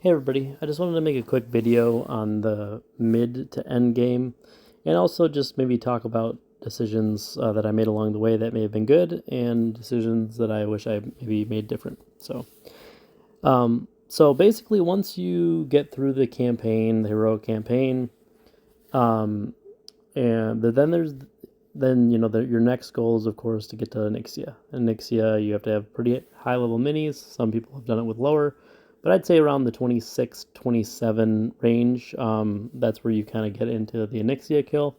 Hey everybody, I just wanted to make a quick video on the mid to end game and also just maybe talk about decisions that I made along the way that may have been good and decisions that I wish I maybe made different. So basically once you get through the campaign, the heroic campaign, um, and then your next goal is of course to get to Nyxia. And Nyxia you have to have pretty high level minis. Some people have done it with lower, but I'd say around the 26, 27 range. That's where you kind of get into the Nyxia kill.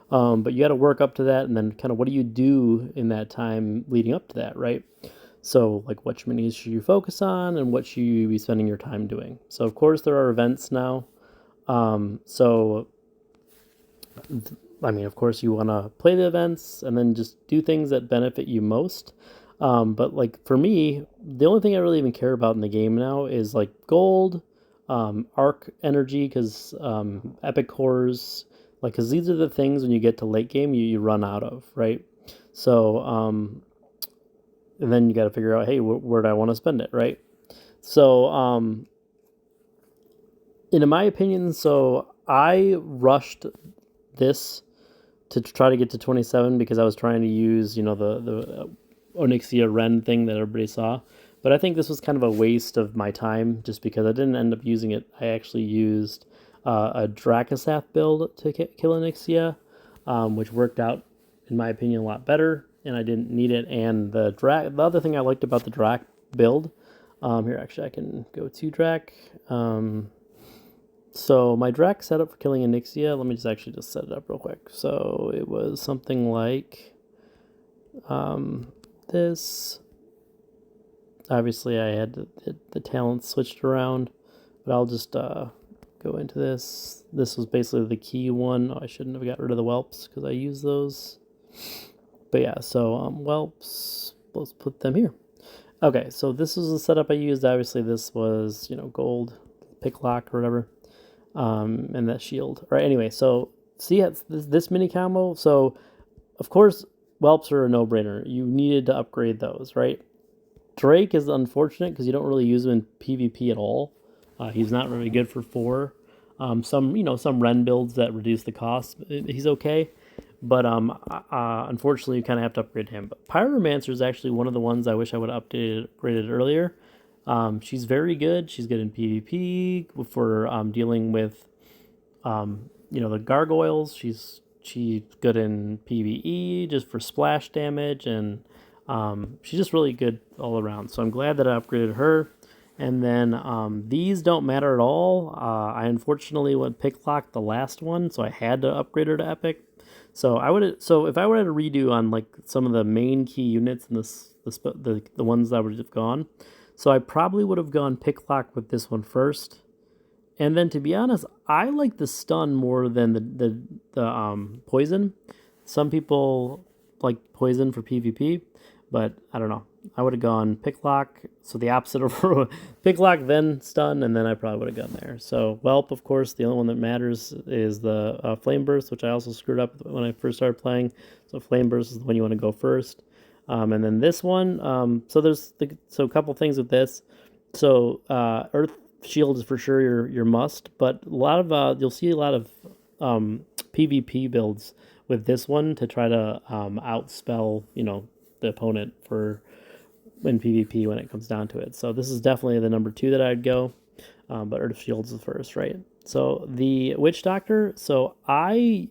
But you got to work up to that, and then kind of what do you do in that time leading up to that, right? So, like, which minis should you focus on, and what should you be spending your time doing? So, of course, there are events now. So, I mean, of course, you want to play the events and then just do things that benefit you most. But like for me, the only thing I really even care about in the game now is like gold, arc energy, because epic cores, like, because these are the things when you get to late game you run out of, right? So, and then you got to figure out, hey, where do I want to spend it, right? So, in my opinion, so I rushed this to try to get to 27 because I was trying to use, the Onyxia Ren thing that everybody saw. But I think this was kind of a waste of my time just because I didn't end up using it. I actually used a Dracasath build to kill Onyxia, which worked out, in my opinion, a lot better, and I didn't need it. And the other thing I liked about the Drac build, here actually I can go to Drac. So my Drac setup for killing Onyxia, let me just set it up real quick. So it was something like this. Obviously I had the talents switched around, but I'll just go into this. This was basically the key one. Oh, I shouldn't have got rid of the whelps because I use those. But yeah, so whelps, let's put them here. Okay, so this was the setup I used. Obviously this was, gold, pick lock or whatever. And that shield. All right, anyway, so see this mini combo. So, of course, whelps are a no-brainer. You needed to upgrade those, right? Drake is unfortunate because you don't really use him in PvP at all. He's not really good for 4. Some Ren builds that reduce the cost, he's okay. But unfortunately, you kind of have to upgrade him. But Pyromancer is actually one of the ones I wish I would have upgraded earlier. She's very good. She's good in PvP for dealing with, the gargoyles. She's good in PvE just for splash damage, and she's just really good all around. So I'm glad that I upgraded her. And then these don't matter at all. I unfortunately went picklock the last one, so I had to upgrade her to epic. So if I were to redo on like some of the main key units and the ones that would have gone. So I probably would have gone picklock with this one first. And then to be honest, I like the stun more than the poison. Some people like poison for PvP, but I don't know. I would have gone picklock, so the opposite of picklock, then stun, and then I probably would have gone there. So whelp, of course, the only one that matters is the flame burst, which I also screwed up when I first started playing. So flame burst is the one you want to go first. And then this one, so there's a couple things with this. So Earth Shield is for sure your must, but a lot of you'll see a lot of PvP builds with this one to try to outspell the opponent for in PvP when it comes down to it. So this is definitely the number 2 that I'd go, but Earth Shield's the first, right? So the Witch Doctor. So I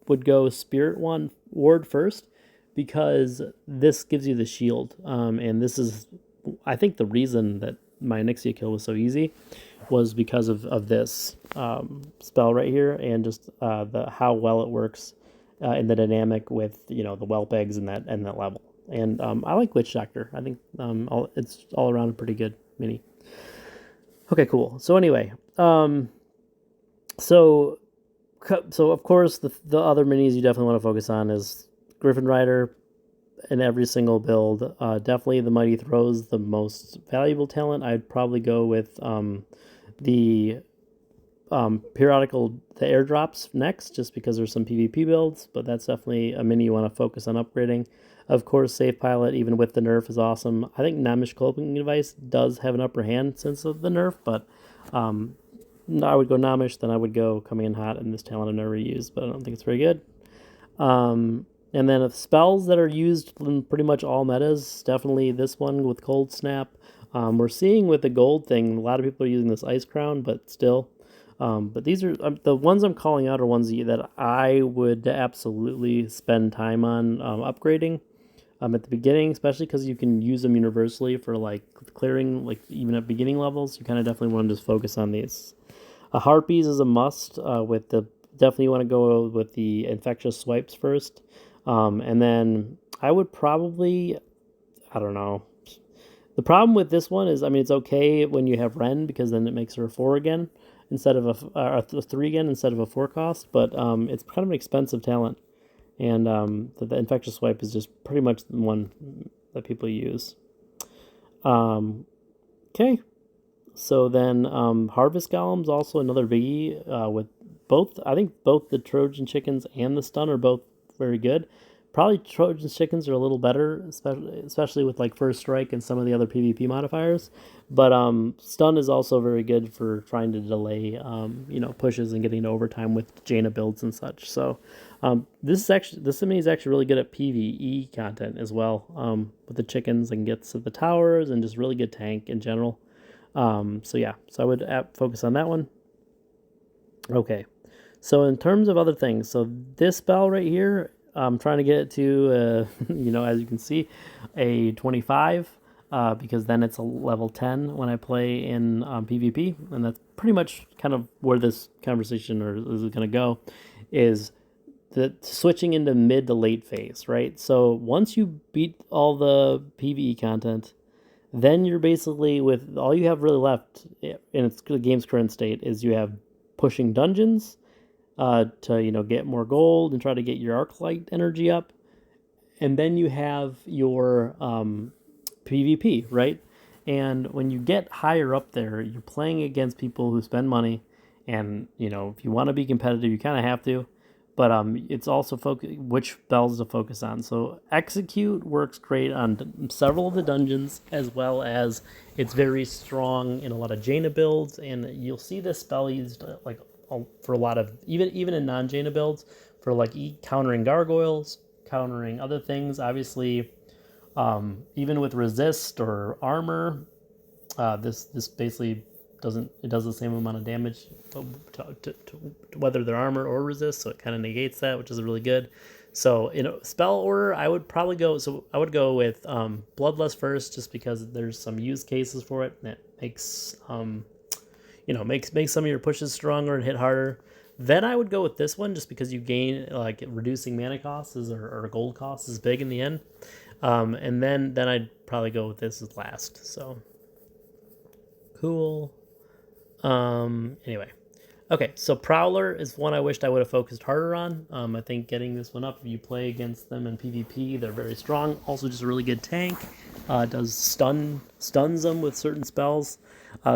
would go Spirit Ward first, because this gives you the shield, and this is, I think, the reason that my Nyxia kill was so easy was because of this spell right here, and just how well it works in the dynamic with the whelp eggs and that level. And I like Witch Doctor. I think it's all around a pretty good mini. Okay, cool. So anyway, so of course the other minis you definitely want to focus on is Griffin Rider in every single build. Definitely the Mighty Throws, the most valuable talent. I'd probably go with the the airdrops next, just because there's some PvP builds, but that's definitely a mini you want to focus on upgrading. Of course, Safe Pilot, even with the nerf, is awesome. I think Namish Cloaking Device does have an upper hand since of the nerf, but I would go Namish, then I would go Coming in Hot, and this talent I've never used, but I don't think it's very good. And then of spells that are used in pretty much all metas, definitely this one with Cold Snap. We're seeing with the gold thing, a lot of people are using this Ice Crown, but still. But these are the ones I'm calling out are ones that I would absolutely spend time on upgrading at the beginning, especially because you can use them universally for like clearing, like even at beginning levels. You kind of definitely want to just focus on these. Harpies is a must. With the definitely want to go with the infectious swipes first, and then I would probably, I don't know. The problem with this one is, I mean, it's okay when you have Ren because then it makes her a 4 again instead of a 3 again instead of a 4 cost. But it's kind of an expensive talent, and the infectious swipe is just pretty much the one that people use. Okay, so then Harvest Golem's also another biggie with both. I think both the Trojan Chickens and the Stun are both very good. Probably Trojan Chickens are a little better, especially with like First Strike and some of the other PvP modifiers. But Stun is also very good for trying to delay pushes and getting into overtime with Jaina builds and such. So this enemy is actually really good at PvE content as well. With the chickens and gets to the towers and just really good tank in general. So I would focus on that one. Okay, so in terms of other things, so this spell right here, I'm trying to get it to, as you can see, a 25, because then it's a level 10 when I play in PvP, and that's pretty much kind of where this conversation is going to go, is the switching into mid to late phase, right? So once you beat all the PvE content, then you're basically with all you have really left in the game's current state is you have pushing dungeons to get more gold and try to get your arc light energy up, and then you have your PvP, right? And when you get higher up there, you're playing against people who spend money, and if you want to be competitive, you kind of have to. But it's also which spells to focus on. So Execute works great on several of the dungeons, as well as it's very strong in a lot of Jaina builds, and you'll see this spell used for a lot of even in non-Jaina builds for like countering gargoyles, countering other things. Obviously, even with resist or armor, this basically does the same amount of damage to whether they're armor or resist, so it kind of negates that, which is really good. So in spell order, I would probably go with Bloodlust first, just because there's some use cases for it, and it makes makes some of your pushes stronger and hit harder. Then I would go with this one, just because you gain reducing mana costs or gold costs is big in the end. And then I'd probably go with this as last. So cool. Anyway. Okay, so Prowler is one I wished I would have focused harder on. I think getting this one up, if you play against them in PvP, they're very strong. Also just a really good tank. Does stuns them with certain spells.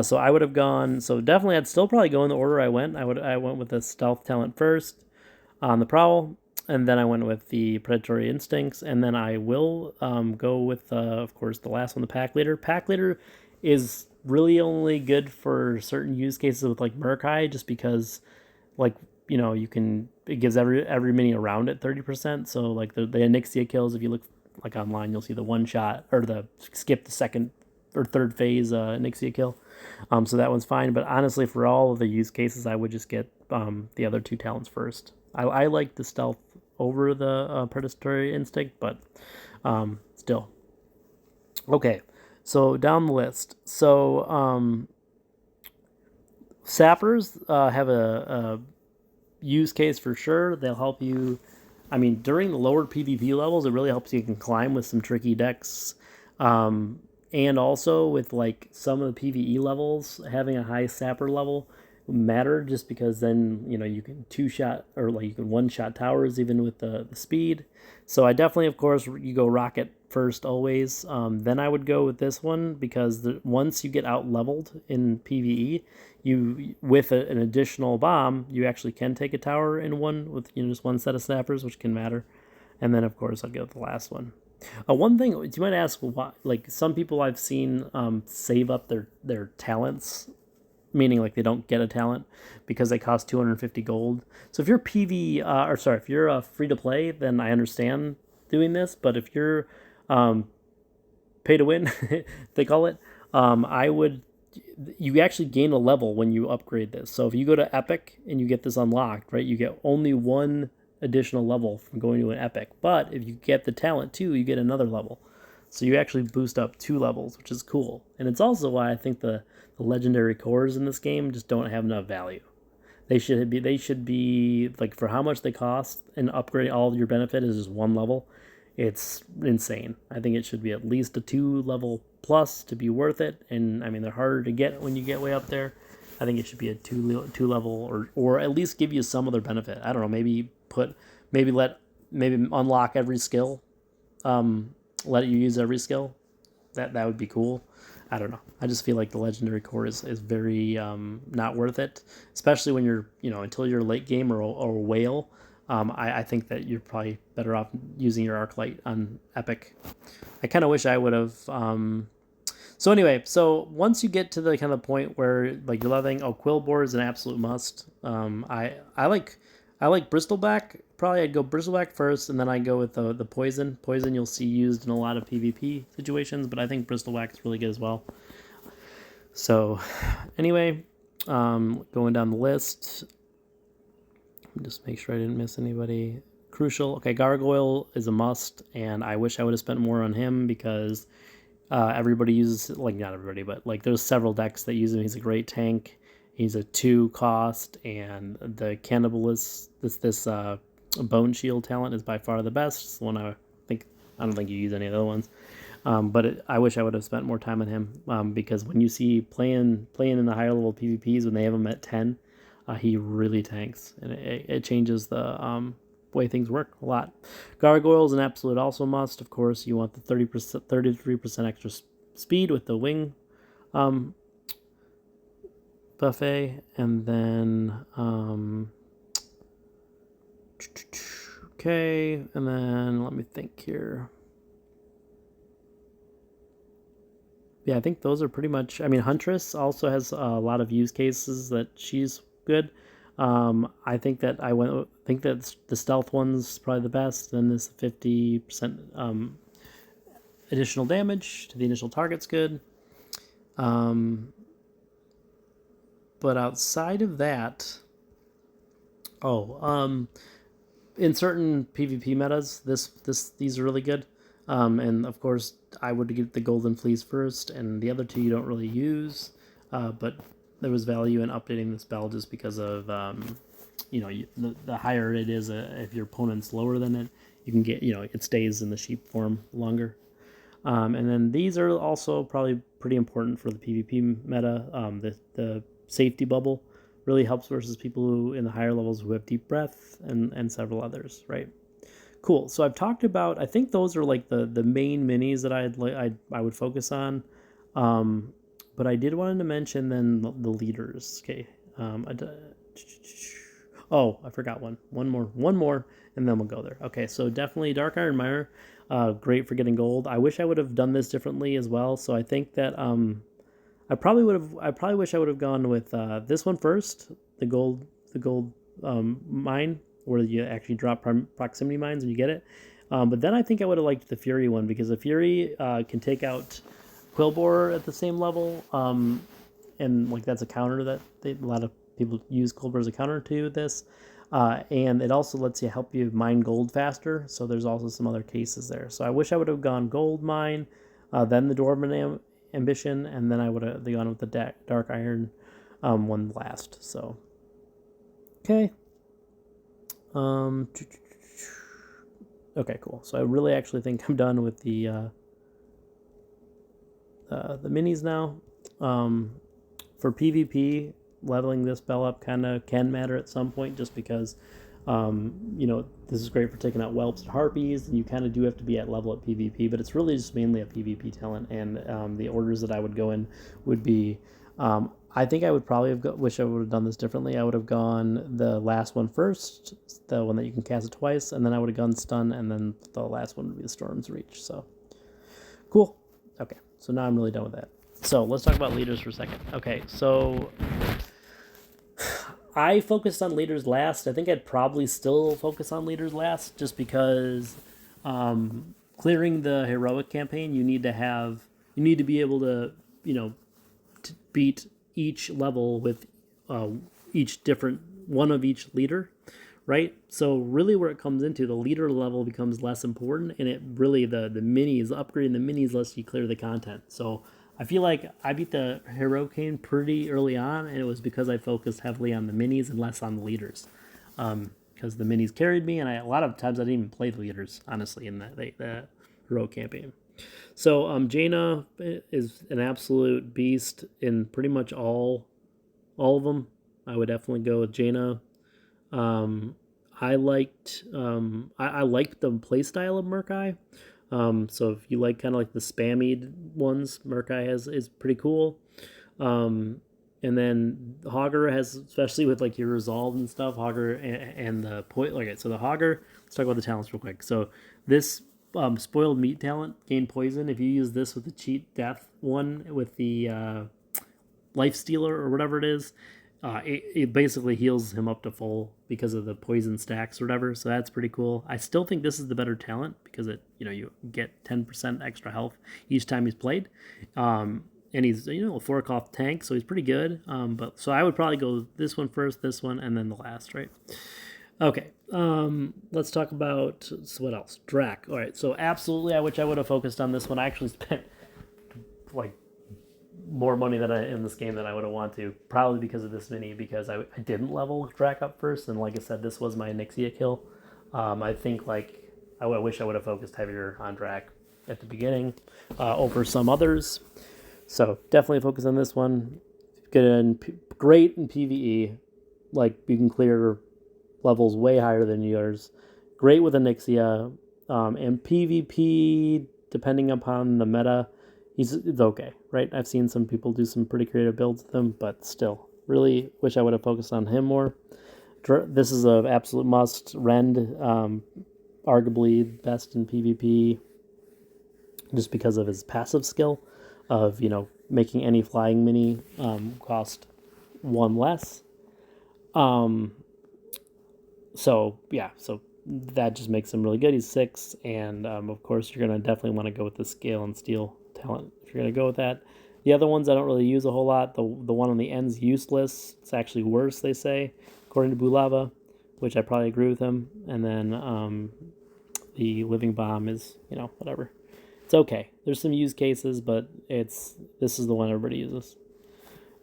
So I would have gone, so definitely I'd still probably go in the order I went. I went with the Stealth talent first on the Prowl, and then I went with the Predatory Instincts, and then I will go with, of course, the last one, the Pack Leader. Pack Leader is really only good for certain use cases with like Murkai, just because it gives every mini around it 30%. So like the Onyxia kills, if you look like online, you'll see the one shot or the skip the second or third phase Onyxia kill. So that one's fine. But honestly, for all of the use cases, I would just get the other two talents first. I like the Stealth over the Predatory Instinct, but still. Okay. So down the list. So sappers have a use case for sure. They'll help you. I mean, during the lower PvP levels, it really helps you can climb with some tricky decks. And also with like some of the PvE levels, having a high sapper level matter, just because then you can two-shot or you can one-shot towers even with the speed. So I definitely, of course, you go rocket first always. Then I would go with this one, because once you get out leveled in PvE, you with an additional bomb, you actually can take a tower in one with just one set of snappers, which can matter. And then of course I'd go with the last one. One thing you might ask, why, like some people I've seen save up their talents, meaning like they don't get a talent because they cost 250 gold. So if you're if you're free to play, then I understand doing this. But if you're um, pay to win, they call it, I would. You actually gain a level when you upgrade this. So if you go to Epic and you get this unlocked, right, you get only one additional level from going to an Epic. But if you get the talent too, you get another level. So you actually boost up 2 levels, which is cool. And it's also why I think the legendary cores in this game just don't have enough value. They should be like, for how much they cost, and upgrade all your benefit is just one level. It's insane. I think it should be at least a 2 level plus to be worth it. And I mean, they're harder to get when you get way up there. I think it should be a two level, or at least give you some other benefit. I don't know. Maybe unlock every skill. Let you use every skill. That would be cool. I don't know. I just feel like the legendary core is very not worth it, especially when you're, until you're late game or whale. I think that you're probably better off using your arc light on epic. I kind of wish I would have. So anyway, so once you get to the kind of point where like you're loving, Quillbore is an absolute must. I like Bristleback. Probably I'd go Bristleback first, and then I go with the poison. Poison you'll see used in a lot of PvP situations, but I think Bristleback is really good as well. So anyway, going down the list, just make sure I didn't miss anybody crucial. Okay, Gargoyle is a must, and I wish I would have spent more on him because everybody uses, like, not everybody, but like there's several decks that use him. He's a great tank. He's a 2 cost, and the Cannibalist, this Bone Shield talent is by far the best. It's the one I don't think you use any of the other ones. I wish I would have spent more time on him because when you see playing in the higher level PvPs when they have him at 10, he really tanks, and it changes the way things work a lot. Gargoyle is an absolute also must. Of course, you want the 33% extra speed with the wing buffet, and then okay, and then let me think here. Yeah, I think those are pretty much. I mean, Huntress also has a lot of use cases that she's good. I think that the stealth one's probably the best. Then this 50% additional damage to the initial target's good. But outside of that, in certain PvP metas, these are really good. And of course, I would get the Golden Fleece first, and the other two you don't really use. But there was value in updating the spell just because of, the higher it is, if your opponent's lower than it, you can get, it stays in the sheep form longer. And then these are also probably pretty important for the PvP meta. The safety bubble really helps versus people who in the higher levels who have deep breath, and several others, right? Cool. So I've talked about, I think those are like the main minis that I would focus on. But I did want to mention then the leaders. Okay. I forgot one. One more, and then we'll go there. Okay, so definitely Dark Iron Mire, great for getting gold. I wish I would have done this differently as well. So I think that I probably wish I would have gone with this one first, the gold mine, where you actually drop proximity mines when you get it. But then I think I would have liked the Fury one, because the Fury can take out Quillbore at the same level, and like that's a counter that a lot of people use Quillbore as a counter to this, and it also lets you help you mine gold faster. So there's also some other cases there. So I wish I would have gone gold mine, then the Dwarven ambition, and then I would have gone with the Dark Iron one last. So okay. Okay, cool. So I really actually think I'm done with the minis now. For PvP, leveling this spell up kind of can matter at some point, just because this is great for taking out whelps and harpies, and you kind of do have to be at level at PvP, but it's really just mainly a PvP talent. And the orders that I would go in would be I think I would probably wish I would have done this differently. I would have gone the last one first, the one that you can cast it twice, and then I would have gone stun, and then the last one would be the Storm's Reach. So cool. Okay, so now I'm really done with that. So let's talk about leaders for a second. Okay, so I focused on leaders last. I think I'd probably still focus on leaders last, just because clearing the heroic campaign, you need to be able to, beat each level with each different one of each leader, right? So really, where it comes into, the leader level becomes less important, and it really the minis, upgrading the minis lets you clear the content. So I feel like I beat the hero cane pretty early on, and it was because I focused heavily on the minis and less on the leaders. Because the minis carried me, and a lot of times I didn't even play the leaders, honestly, in the hero campaign. So Jaina is an absolute beast in pretty much all of them. I would definitely go with Jaina. I liked I liked the playstyle of Murkai. So if you like kind of like the spammy ones, Murkai is pretty cool. And then Hogger has, especially with like your resolve and stuff, Hogger and the point. Okay, so the Hogger. Let's talk about the talents real quick. So this spoiled meat talent, gain poison. If you use this with the cheat death one with the life stealer or whatever it is, it basically heals him up to full because of the poison stacks or whatever. So that's pretty cool. I still think this is the better talent because you get 10% extra health each time he's played. And he's a 4-cost tank, so he's pretty good. But so I would probably go this one first, this one, and then the last, right? Okay. Let's talk about what else. Drac. All right. So absolutely, I wish I would have focused on this one. I actually spent like more money in this game than I would have wanted to, probably because of this mini, because I didn't level Drac up first, and like I said, this was my Nixia kill. I think I wish I would have focused heavier on Drac at the beginning over some others. So definitely focus on this one. Great in PvE, like you can clear levels way higher than yours. Great with Nixia, and PvP, depending upon the meta, it's okay, right? I've seen some people do some pretty creative builds with him, but still, really wish I would have focused on him more. This is an absolute must. Rend, arguably best in PvP, just because of his passive skill of making any flying mini cost one less. So that just makes him really good. He's 6, and of course you're gonna definitely want to go with the scale and steel talent if you're gonna go with that. The other ones I don't really use a whole lot. The one on the end's useless. It's actually worse, they say, according to Bulava, which I probably agree with him. And then the living bomb is whatever. It's okay. There's some use cases, but this is the one everybody uses.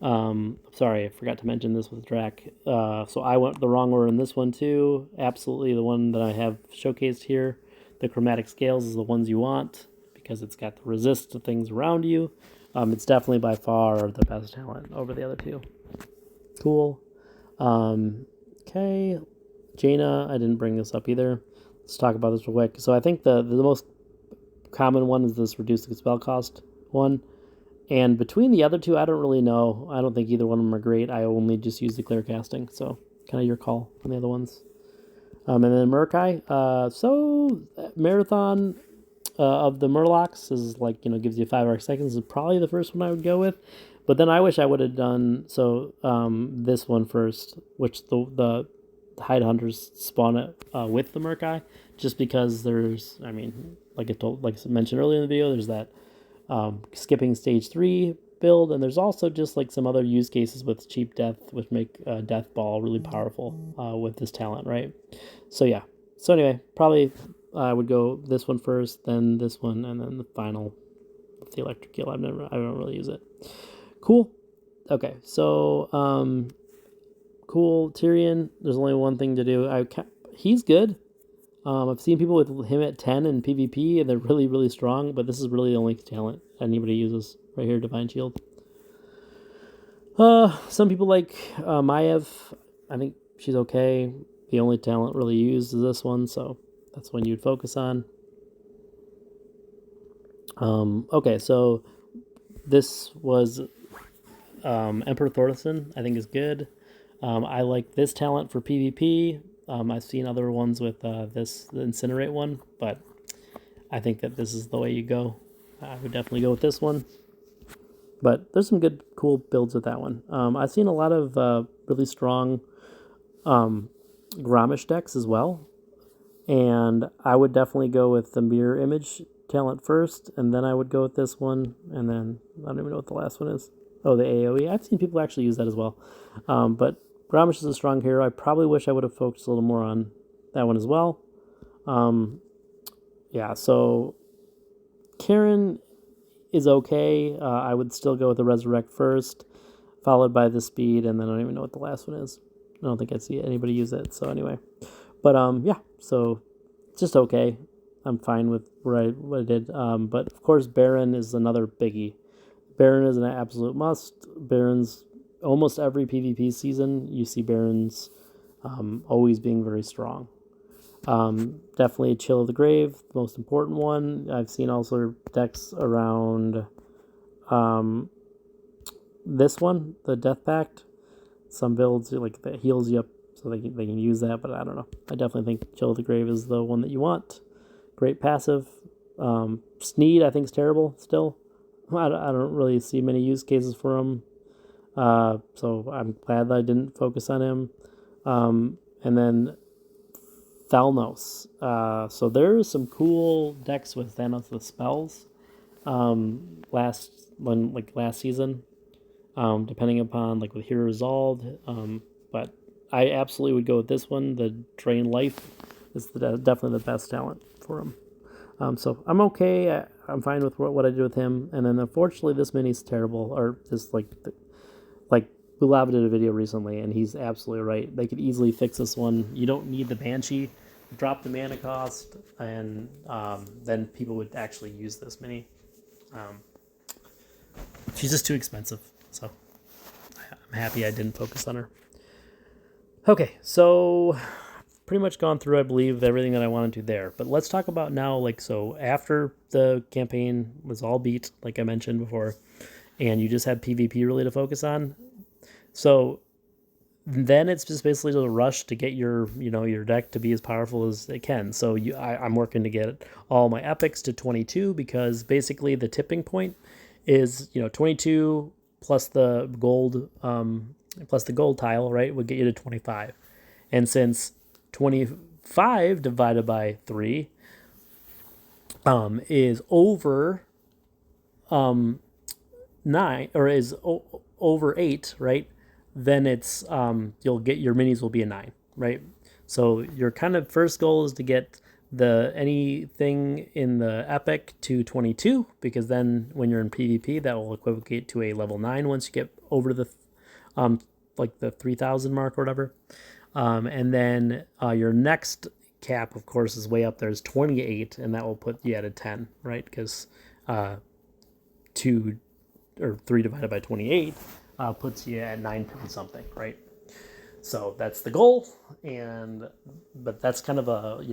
Sorry, I forgot to mention this with Drac. So I went the wrong order in this one too. Absolutely, the one that I have showcased here, the chromatic scales, is the ones you want because it's got the resist to things around you. It's definitely by far the best talent over the other two. Cool. Okay, Jaina, I didn't bring this up either. Let's talk about this real quick. So I think the most common one is this reduced spell cost one. And between the other two, I don't really know. I don't think either one of them are great. I only just use the clear casting. So kind of your call on the other ones. And then Murkai. Marathon of the Murlocs is gives you 5 arc seconds. Is probably the first one I would go with. But then I wish I would have done this one first, which the Hide Hunters spawn it with the Murkai, just because there's, like I mentioned earlier in the video, there's that skipping stage 3 build, and there's also just some other use cases with cheap death, which make Death Ball really powerful with this talent, right? So yeah. So anyway, probably I would go this one first, then this one, and then the final, the electric kill. I don't really use it. Cool. Okay, so cool. Tyrion. There's only one thing to do. He's good. I've seen people with him at 10 in PvP, and they're really, really strong, but this is really the only talent anybody uses right here, Divine Shield. Some people like Maiev. I think she's okay. The only talent really used is this one, so that's one you'd focus on. Okay, so this was Emperor Thorson, I think, is good. I like this talent for PvP. I've seen other ones with the Incinerate one, but I think that this is the way you go. I would definitely go with this one. But there's some good, cool builds with that one. I've seen a lot of really strong Gromish decks as well. And I would definitely go with the Mirror Image talent first, and then I would go with this one, and then I don't even know what the last one is. Oh, the AoE. I've seen people actually use that as well. But Gromish is a strong hero. I probably wish I would have focused a little more on that one as well. Yeah, so Karen is okay. I would still go with the Resurrect first, followed by the Speed, and then I don't even know what the last one is. I don't think I see anybody use it, so anyway. But yeah, so just okay. I'm fine with what I did. But of course, Baron is another biggie. Baron is an absolute must. Baron's almost every PvP season, you see Barons always being very strong. Definitely Chill of the Grave, the most important one. I've seen also decks around this one, the Death Pact. Some builds like that heals you up so they can use that, but I don't know. I definitely think Chill of the Grave is the one that you want. Great passive. Sneed, I think, is terrible still. I don't really see many use cases for him. So I'm glad that I didn't focus on him. And then Thalnos. So there's some cool decks with Thanos with spells. Last season. Depending upon like with Hero Resolved. But I absolutely would go with this one. The Drain Life is definitely the best talent for him. So I'm okay. I'm fine with what I did with him. And then unfortunately, this mini's terrible. Or just like Bulava did a video recently, and he's absolutely right. They could easily fix this one. You don't need the Banshee. Drop the mana cost, and then people would actually use this mini. She's just too expensive, so I'm happy I didn't focus on her. Okay, so pretty much gone through, I believe, everything that I wanted to there. But let's talk about now, so after the campaign was all beat, like I mentioned before, and you just had PvP really to focus on. So then it's just basically a rush to get your deck to be as powerful as it can. So I'm working to get all my epics to 22 because basically the tipping point is 22 plus the gold tile, right, would get you to 25. And since 25 divided by 3 is over 9 or is over 8, right? Then it's you'll get your minis will be a 9, right? So your kind of first goal is to get anything in the epic to 22, because then when you're in PvP that will equivocate to a level 9 once you get over the the 3,000 mark or whatever. And then your next cap, of course, is way up there, is 28, and that will put you at a 10, right? Because 3 divided by 28 puts you at 9 point something, right? So that's the goal, but that's kind of a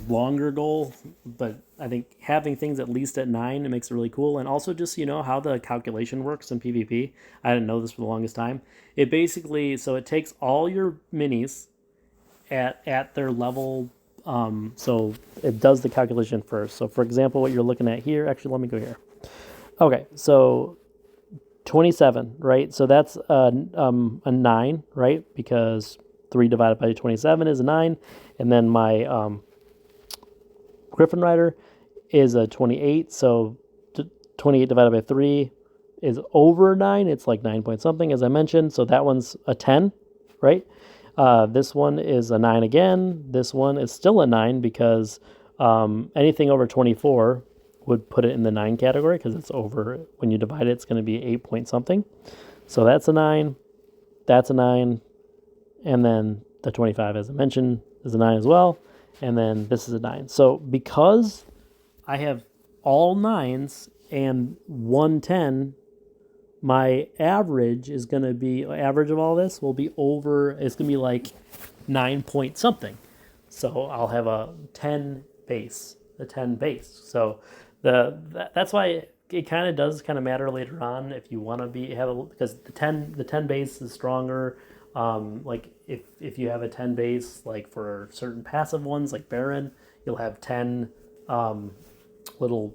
longer goal. But I think having things at least at 9, it makes it really cool. And also just how the calculation works in PvP. I didn't know this for the longest time. It basically it takes all your minis at their level. So it does the calculation first. So for example, what you're looking at here. Actually, let me go here. Okay, so 27, right? So that's a 9, right? Because 3 divided by 27 is a 9. And then my Griffin Rider is a 28. So 28 divided by 3 is over 9. It's like 9 point something, as I mentioned. So that one's a 10, right? This one is a 9 again. This one is still a 9 because anything over 24 would put it in the 9 category because it's over. When you divide it, it's going to be 8 point something. So that's a 9. That's a 9. And then the 25, as I mentioned, is a 9 as well. And then this is a 9. So because I have all 9s and 110, my average is going to be, average of all this will be over, it's going to be like 9 point something. So I'll have a 10 base. So that's why it kind of does kind of matter later on if you want to because the ten base is stronger. Like if you have a 10 base, like for certain passive ones like Baron, you'll have 10 little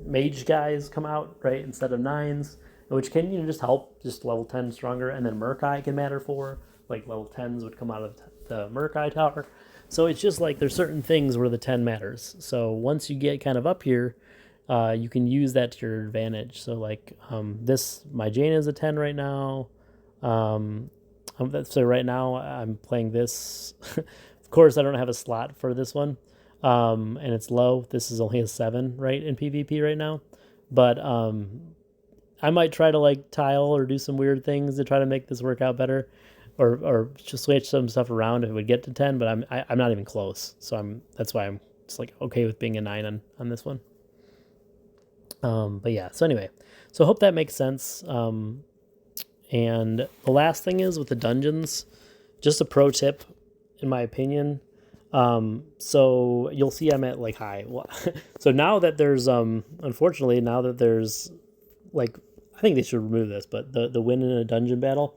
mage guys come out, right, instead of nines, which can just help just level 10 stronger. And then Murkai can matter for, like level 10s would come out of the Murkai tower. So it's just like there's certain things where the 10 matters. So once you get kind of up here, you can use that to your advantage. So like my Jaina is a 10 right now. So right now I'm playing this. Of course, I don't have a slot for this one, and it's low. This is only a 7, right, in PvP right now. But I might try to like tile or do some weird things to try to make this work out better, or just switch some stuff around if it would get to 10. But I'm not even close. So that's why I'm just like okay with being a 9 on this one. But yeah. So anyway, so I hope that makes sense. And the last thing is with the dungeons, just a pro tip, in my opinion. So you'll see I'm at like high. So now that there's unfortunately now that there's like, I think they should remove this, but the win in a dungeon battle,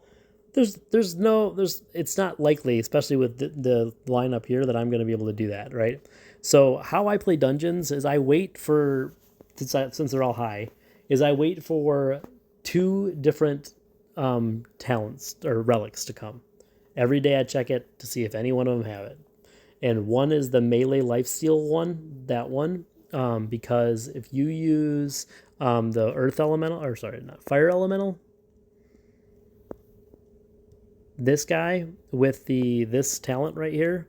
it's not likely, especially with the lineup here, that I'm going to be able to do that, right? So how I play dungeons is I wait for, since they're all high, is I wait for 2 different talents or relics to come. Every day I check it to see if any one of them have it. And one is the melee lifesteal one, that one, because if you use the earth elemental, or sorry, not fire elemental, this guy with this talent right here,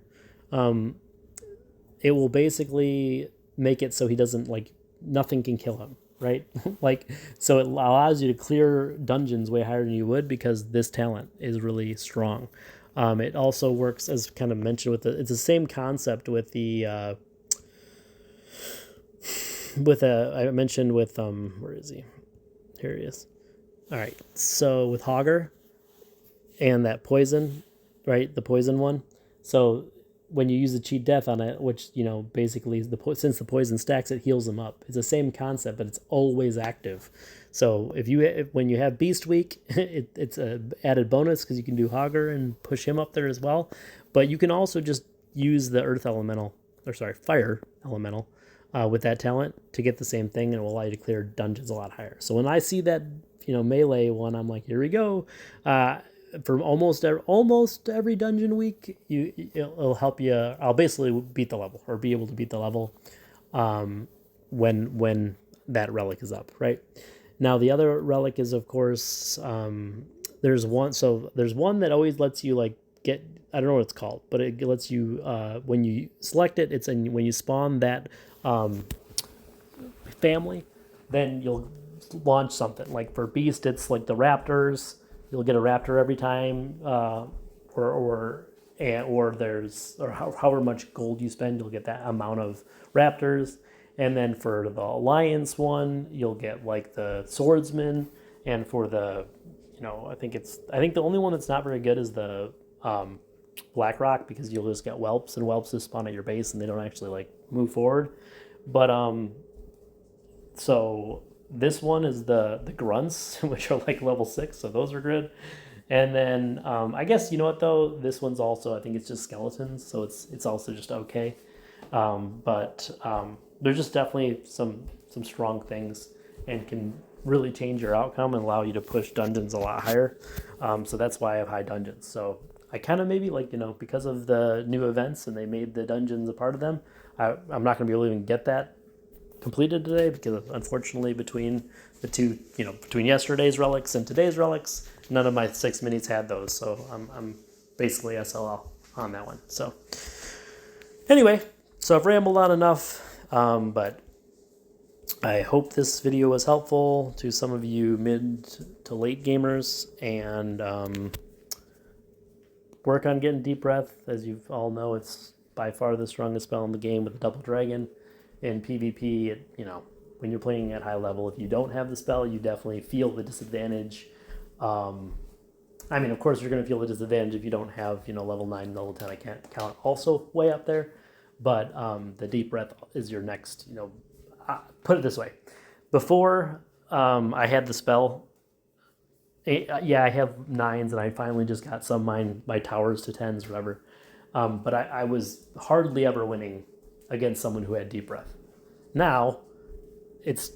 it will basically make it so he doesn't, like, nothing can kill him, right? Like, so it allows you to clear dungeons way higher than you would because this talent is really strong. It also works, as kind of mentioned, it's the same concept with I mentioned with where is he? Here he is. All right, so with Hogger and that poison, right? The poison one. So when you use the cheat death on it, which basically since the poison stacks, it heals them up. It's the same concept, but it's always active. So when you have Beast Week, it's a added bonus because you can do Hogger and push him up there as well. But you can also just use the Earth Elemental, Fire Elemental, with that talent to get the same thing, and it will allow you to clear dungeons a lot higher. So when I see that melee one, I'm like, here we go. For almost every dungeon week, it'll help you. I'll basically beat the level or be able to beat the level when that relic is up, right? Now the other relic is, of course, there's one that always lets you like get, I don't know what it's called, but it lets you when you select it, when you spawn that family, then you'll launch something. Like for Beast, it's like the Raptors. You'll get a raptor every time, or however much gold you spend, you'll get that amount of raptors. And then for the Alliance one, you'll get like the swordsman. And for the, I think the only one that's not very good is the Blackrock, because you'll just get whelps, and whelps just spawn at your base and they don't actually like move forward. But so this one is the grunts, which are like level 6, so those are good. And then I guess this one's also, I think it's just skeletons, so it's also just okay. But there's just definitely some strong things and can really change your outcome and allow you to push dungeons a lot higher. So that's why I have high dungeons. So I kind of maybe because of the new events and they made the dungeons a part of them, I'm not going to be able to even get that completed today, because unfortunately between the two, between yesterday's relics and today's relics, none of my 6 minis had those, so I'm basically SLL on that one. So anyway, so I've rambled on enough, but I hope this video was helpful to some of you mid to late gamers, and work on getting Deep Breath. As you all know, it's by far the strongest spell in the game with the Double Dragon. In PvP, when you're playing at high level, if you don't have the spell, you definitely feel the disadvantage. Of course, you're going to feel the disadvantage if you don't have, level 9, level 10, I can't count, also way up there. But the Deep Breath is your next, put it this way. Before I had the spell, yeah, I have nines, and I finally just got some my towers to tens, or whatever. But I was hardly ever winning against someone who had deep breath. Now it's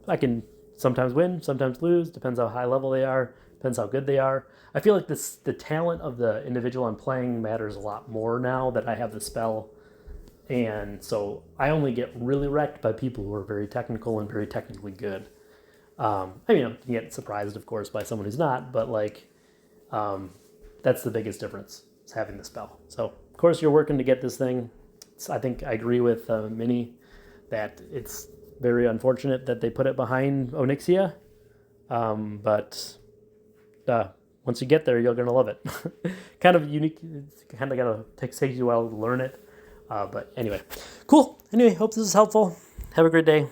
I can sometimes win, sometimes lose, depends how high level they are, depends how good they are. I feel like the talent of the individual I'm playing matters a lot more now that I have the spell, and so I only get really wrecked by people who are very technical and very technically good. I mean, you get surprised, of course, by someone who's not, but like that's the biggest difference is having the spell. So, of course, you're working to get this thing. I think I agree with Minnie that it's very unfortunate that they put it behind Onyxia, but once you get there, you're gonna love it. Kind of unique. It's kind of gotta take you a while to learn it, but anyway, cool. Anyway, hope this is helpful. Have a great day.